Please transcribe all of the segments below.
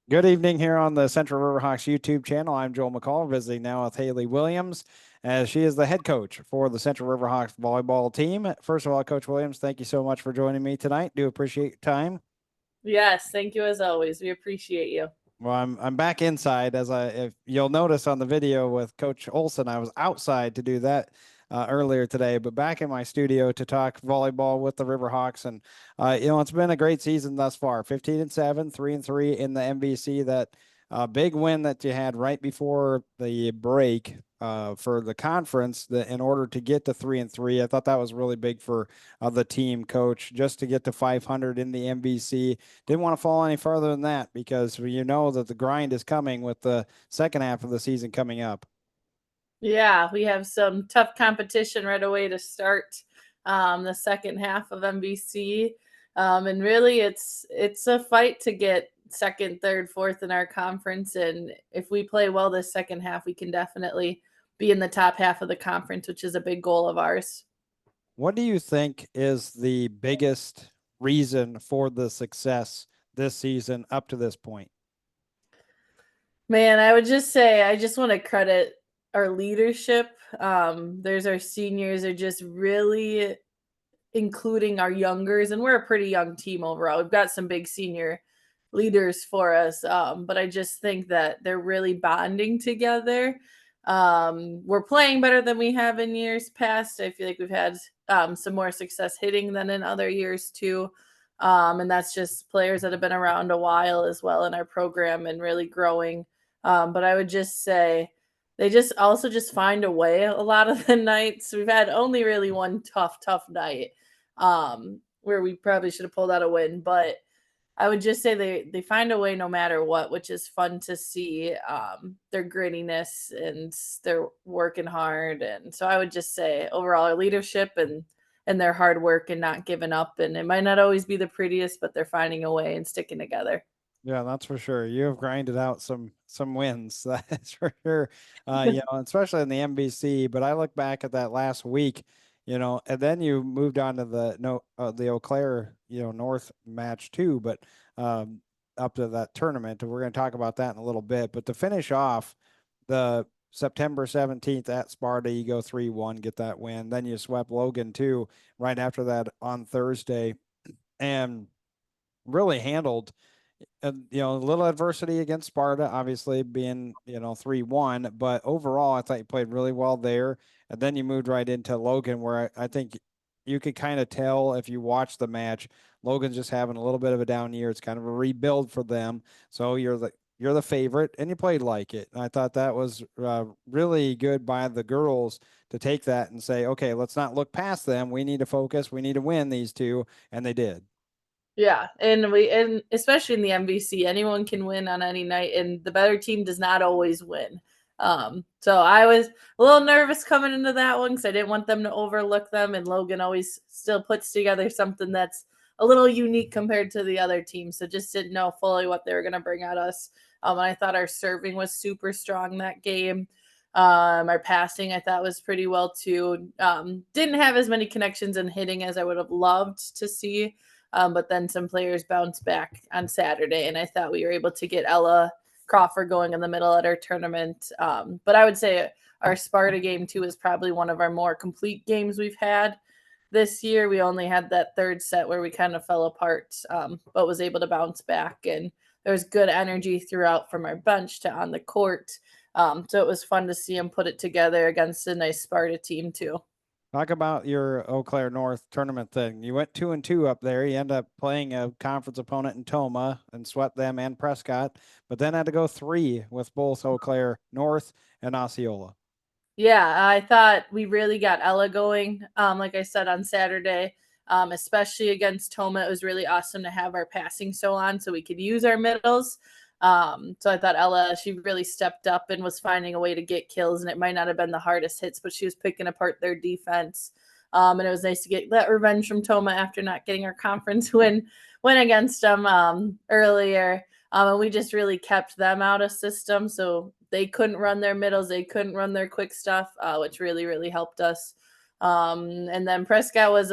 Good evening here on the Central Riverhawks YouTube channel. I'm Joel McCall, visiting now with Haley Williams, as she is the head coach for the Central Riverhawks volleyball team. First of all, Coach Williams, thank you so much for joining me tonight. Do appreciate your time. Yes, thank you as always. We appreciate you. Well, I'm back inside, if you'll notice on the video with Coach Olson, I was outside to do that earlier today, but back in my studio to talk volleyball with the Riverhawks. And it's been a great season thus far. 15-7, 3-3 in the MVC. That big win that you had right before the break for the conference, in order to get to 3-3. I thought that was really big for the team, Coach, just to get to 500 in the MVC. Didn't want to fall any further than that, because you know that the grind is coming with the second half of the season coming up. Yeah, we have some tough competition right away to start the second half of MVC. And really it's a fight to get second, third, fourth in our conference. And if we play well this second half, we can definitely be in the top half of the conference, which is a big goal of ours. What do you think is the biggest reason for the success this season up to this point? Man, I would just say I just want to credit our leadership. There's our seniors are just really including our youngers, and we're a pretty young team overall. We've got some big senior leaders for us, but I just think that they're really bonding together. We're playing better than we have in years past. I feel like we've had some more success hitting than in other years too. And that's just players that have been around a while as well in our program and really growing. But I would just say they just also just find a way a lot of the nights. We've had only really one tough night where we probably should have pulled out a win, but I would just say they find a way no matter what, which is fun to see. Their grittiness and they're working hard, and so I would just say overall our leadership and their hard work and not giving up. And it might not always be the prettiest, but they're finding a way and sticking together. Yeah, that's for sure. You have grinded out some wins, that's for sure. Especially in the MVC. But I look back at that last week, and then you moved on to the Eau Claire, North match too. But up to that tournament, and we're going to talk about that in a little bit. But to finish off the September 17th at Sparta, you go 3-1, get that win. Then you swept Logan too right after that on Thursday, and really handled a little adversity against Sparta, obviously being, 3-1, but overall, I thought you played really well there. And then you moved right into Logan, where I think you could kind of tell if you watch the match, Logan's just having a little bit of a down year. It's kind of a rebuild for them. So you're the favorite, and you played like it. And I thought that was really good by the girls to take that and say, okay, let's not look past them. We need to focus. We need to win these two, and they did. Yeah, and especially in the MVC, anyone can win on any night, and the better team does not always win. So I was a little nervous coming into that one because I didn't want them to overlook them, and Logan always still puts together something that's a little unique compared to the other teams. So just didn't know fully what they were going to bring at us. And I thought our serving was super strong that game. Our passing I thought was pretty well too. Didn't have as many connections and hitting as I would have loved to see. But then some players bounced back on Saturday, and I thought we were able to get Ella Crawford going in the middle at our tournament. But I would say our Sparta game too is probably one of our more complete games we've had this year. We only had that third set where we kind of fell apart, but was able to bounce back, and there was good energy throughout from our bench to on the court. So it was fun to see them put it together against a nice Sparta team too. Talk about your Eau Claire North tournament thing. You went 2-2 up there. You end up playing a conference opponent in Toma and swept them and Prescott, but then had to go 3 with both Eau Claire North and Osceola. Yeah, I thought we really got Ella going. Like I said on Saturday, especially against Toma, it was really awesome to have our passing so on so we could use our middles. So I thought Ella, she really stepped up and was finding a way to get kills, and it might not have been the hardest hits, but she was picking apart their defense. And it was nice to get that revenge from Toma after not getting our conference win against them earlier. And we just really kept them out of system, so they couldn't run their middles, they couldn't run their quick stuff, which really helped us. And then Prescott was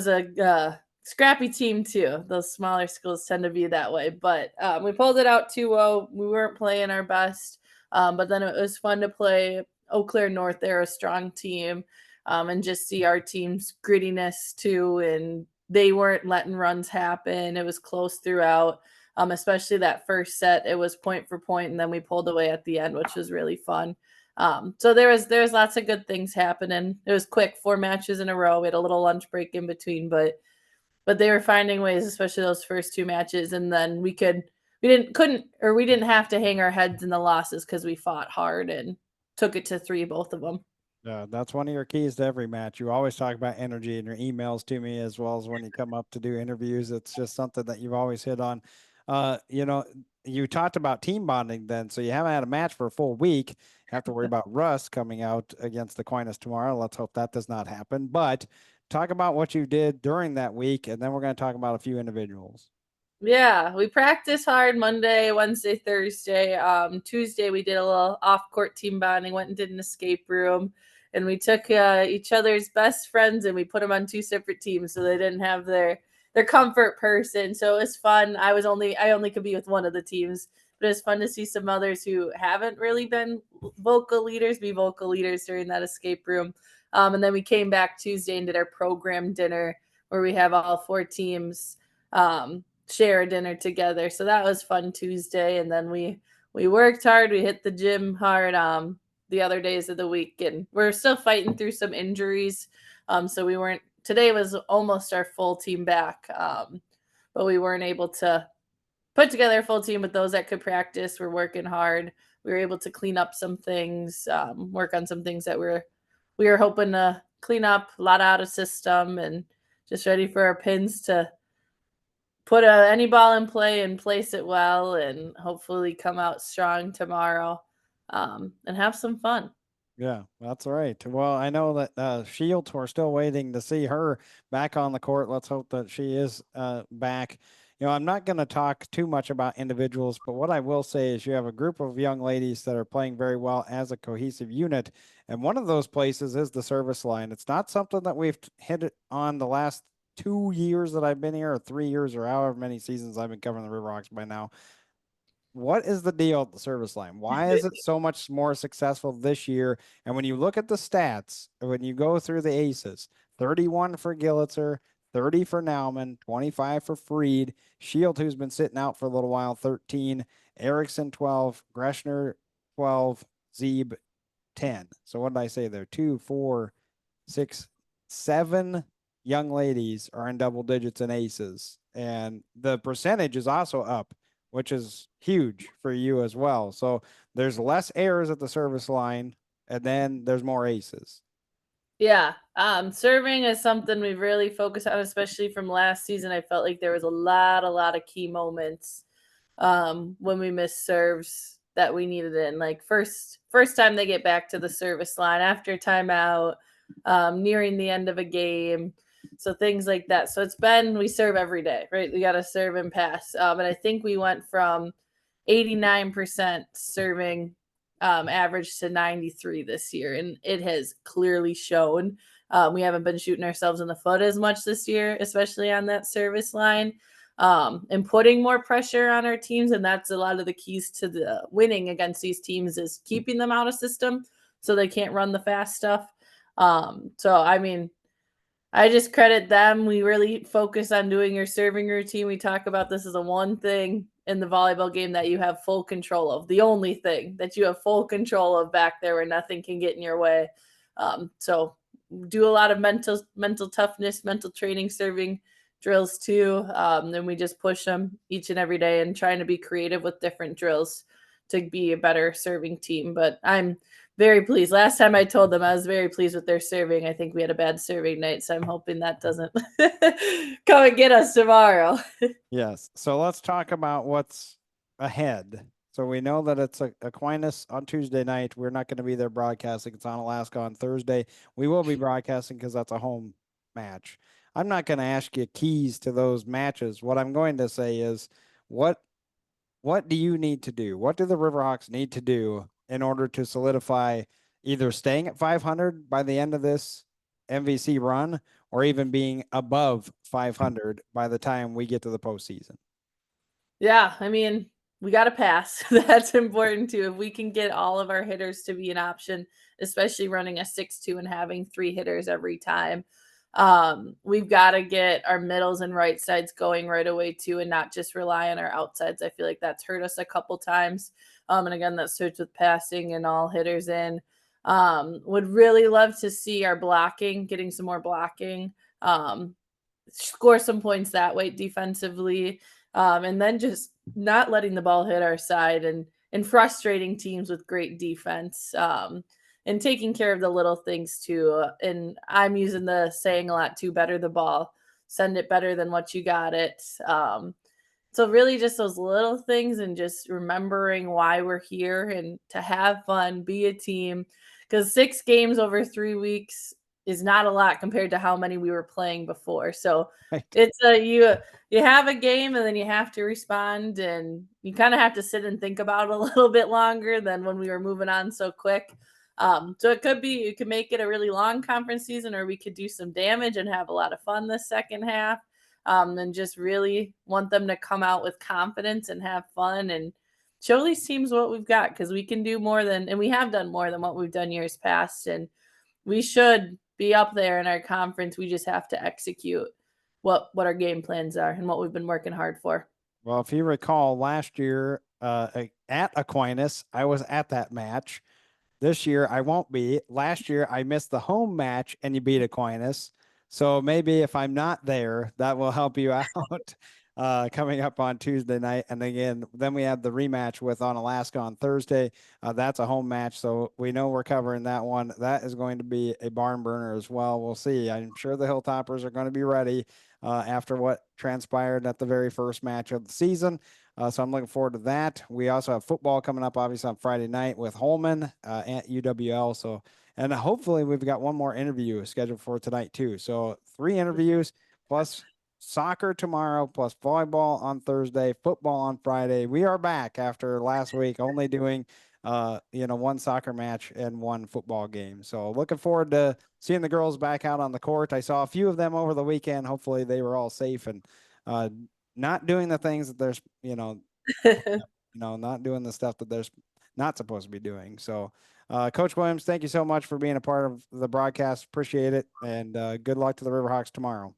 a scrappy team too. Those smaller schools tend to be that way. But we pulled it out 2-0. We weren't playing our best, but then it was fun to play Eau Claire North. They're a strong team, and just see our team's grittiness too. And they weren't letting runs happen. It was close throughout. Especially that first set, it was point for point, and then we pulled away at the end, which was really fun. So there was lots of good things happening. It was quick, 4 matches in a row. We had a little lunch break in between, but they were finding ways, especially those first 2 matches, and then we didn't have to hang our heads in the losses because we fought hard and took it to 3, both of them. Yeah, that's one of your keys to every match. You always talk about energy in your emails to me, as well as when you come up to do interviews. It's just something that you've always hit on. You know, you talked about team bonding then, so you haven't had a match for a full week. Have to worry about Russ coming out against the Aquinas tomorrow. Let's hope that does not happen. But talk about what you did during that week, and then we're going to talk about a few individuals. Yeah, we practiced hard Monday, Wednesday, Thursday. Tuesday we did a little off-court team bonding. Went and did an escape room, and we took each other's best friends and we put them on 2 separate teams so they didn't have their comfort person. So it was fun. I only could be with one of the teams, but it was fun to see some others who haven't really been vocal leaders be vocal leaders during that escape room. And then we came back Tuesday and did our program dinner where we have all 4 teams. Share a dinner together. So that was fun Tuesday. And then we worked hard. We hit the gym hard the other days of the week. And we're still fighting through some injuries. So we weren't today was almost our full team back. But we weren't able to put together a full team with those that could practice. We're working hard. We were able to clean up some things, work on some things that we were hoping to clean up, a lot out of system, and just ready for our pins to put any ball in play and place it well, and hopefully come out strong tomorrow, and have some fun. Yeah, that's right. Well, I know that Shields, we're still waiting to see her back on the court. Let's hope that she is back. You know, I'm not going to talk too much about individuals, but what I will say is you have a group of young ladies that are playing very well as a cohesive unit. And one of those places is the service line. It's not something that we've hit on the last 2 years that I've been here, or 3 years, or however many seasons I've been covering the Riverhawks by now. What is the deal at the service line? Why is it so much more successful this year? And when you look at the stats, when you go through the aces, 31 for Gillitzer, 30 for Nauman, 25 for Freed, Shield, who's been sitting out for a little while, 13, Erickson, 12, Greshner, 12, Zeeb, 10. So what did I say there? 2, 4, 6, 7 young ladies are in double digits in aces. And the percentage is also up, which is huge for you as well. So there's less errors at the service line, and then there's more aces. Yeah, serving is something we've really focused on, especially from last season. I felt like there was a lot of key moments when we missed serves that we needed in. Like first time they get back to the service line after timeout, nearing the end of a game. So things like that. So we serve every day, right? We got to serve and pass. And I think we went from 89% serving average to 93 this year, and it has clearly shown. We haven't been shooting ourselves in the foot as much this year, especially on that service line, and putting more pressure on our teams. And that's a lot of the keys to the winning against these teams is keeping them out of system so they can't run the fast stuff. So I mean, I just credit them. We really focus on doing your serving routine. We talk about this as a one thing in the volleyball game that you have full control of. The only thing that you have full control of back there where nothing can get in your way. So do a lot of mental toughness, mental training, serving drills too. Then we just push them each and every day and trying to be creative with different drills to be a better serving team. But I'm very pleased. Last time I told them I was very pleased with their serving. I think we had a bad serving night, so I'm hoping that doesn't come and get us tomorrow. Yes. So let's talk about what's ahead. So we know that it's Aquinas on Tuesday night. We're not going to be there broadcasting. It's on Alaska on Thursday. We will be broadcasting because that's a home match. I'm not going to ask you keys to those matches. What I'm going to say is what do you need to do? What do the Riverhawks need to do in order to solidify either staying at 500 by the end of this MVC run or even being above 500 by the time we get to the postseason. Yeah, I mean, we got to pass. That's important too. If we can get all of our hitters to be an option, especially running a 6-2 and having 3 hitters every time, we've got to get our middles and right sides going right away too, and not just rely on our outsides. I feel like that's hurt us a couple times. And again, that starts with passing and all hitters in. Would really love to see our blocking, getting some more blocking. Score some points that way defensively, and then just not letting the ball hit our side and frustrating teams with great defense, and taking care of the little things too. And I'm using the saying a lot too: better the ball, send it better than what you got it. So really just those little things and just remembering why we're here and to have fun, be a team. Because 6 games over 3 weeks is not a lot compared to how many we were playing before. So Right. it's a you have a game and then you have to respond and you kind of have to sit and think about it a little bit longer than when we were moving on so quick. So it could be you could make it a really long conference season, or we could do some damage and have a lot of fun this second half, and just really want them to come out with confidence and have fun and show these teams what we've got, because we can do more than, and we have done more than what we've done years past. And we should be up there in our conference. We just have to execute what our game plans are and what we've been working hard for. Well, if you recall last year at Aquinas, I was at that match. This year I won't be. Last year I missed the home match and you beat Aquinas. So maybe if I'm not there, that will help you out coming up on Tuesday night. And again, then we have the rematch with Onalaska on Thursday. That's a home match. So we know we're covering that one. That is going to be a barn burner as well. We'll see. I'm sure the Hilltoppers are going to be ready after what transpired at the very first match of the season. So I'm looking forward to that. We also have football coming up, obviously, on Friday night with Holman at UWL. So, and hopefully we've got one more interview scheduled for tonight too. So 3 interviews plus soccer tomorrow, plus volleyball on Thursday, football on Friday. We are back after last week only doing, 1 soccer match and 1 football game. So looking forward to seeing the girls back out on the court. I saw a few of them over the weekend. Hopefully they were all safe and not doing the things that there's, not doing the stuff that there's not supposed to be doing. So, Coach Williams, thank you so much for being a part of the broadcast. Appreciate it. And good luck to the Riverhawks tomorrow.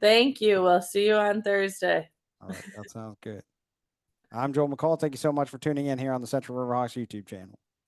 Thank you. We'll see you on Thursday. All right. That sounds good. I'm Joel McCall. Thank you so much for tuning in here on the Central Riverhawks YouTube channel.